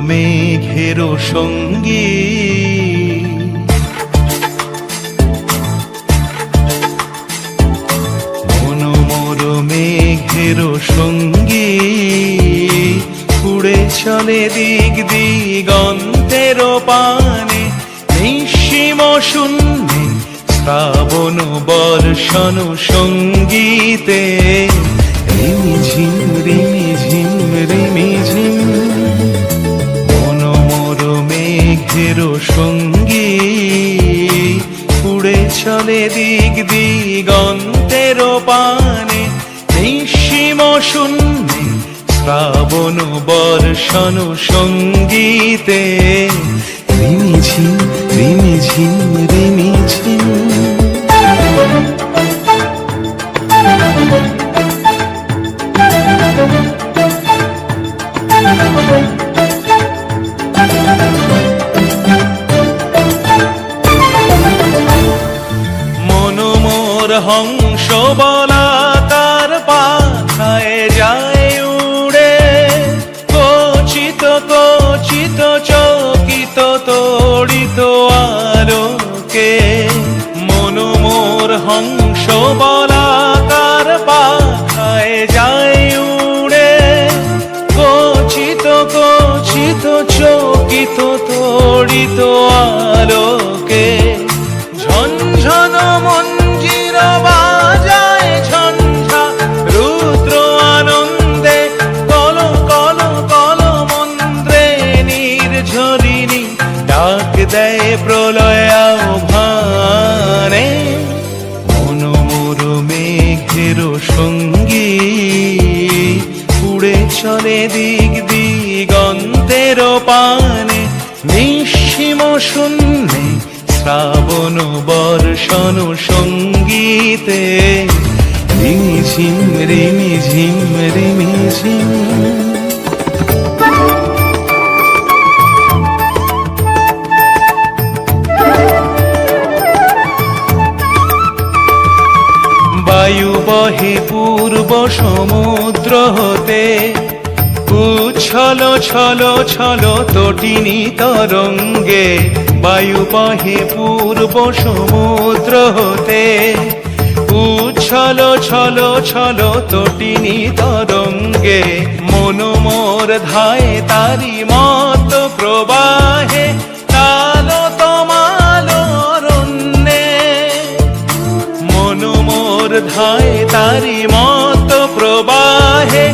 মেঘের সঙ্গী মেঘের সঙ্গী উড়ে চলে দিক দিগন্তের পানে নিঃসীম শূন্যে শ্রাবণ বর্ষণ সঙ্গীতে রিমিঝিম রিমিঝিম রিমিঝিম মনোমর মেঘের সঙ্গী উড়ে চলে দিক দিগন্তের পানে নিঃসীম শূন্যে শ্রাবণ বর্ষণ সঙ্গীতে রিমিঝিম রিমিঝিম রিমিঝিম মনোমর হংস বলাকার পাখায় যায় উড়ে কচিত কচিত চকিত তড়িত আলোকে মনোমর হংস বলাকার পাখায় যায় উড়ে কচিত কচিত চকিত তড়িত আলোকে ঝনঝন মঞ্জির বাজায় ঝঞ্ঝা রুদ্র আনন্দে কল কল কল মন্ত্রে নির্ঝরিণী ডাক দেয় প্রলয় আহ্বানে মনোমর মেঘের সঙ্গী উড়ে চলে দিক দিগন্তের পানে নিঃসীম শূন্যে শ্রাবণ বর্ষণ সঙ্গীতে রিমিঝিম রিমিঝিম রিমিঝিম বায়ু বহে পূর্ব সমুদ্র হতে উচ্ছল ছল ছল তটিনী তরঙ্গে বায়ু বহে পূর্ব সমুদ্র হতে উচ্ছল ছল ছল তটিনী তরঙ্গে মনোমর ধায় তারি মত প্রবাহে তাল তমাল অরণ্যে মনোমর ধায় তারি মত প্রবাহে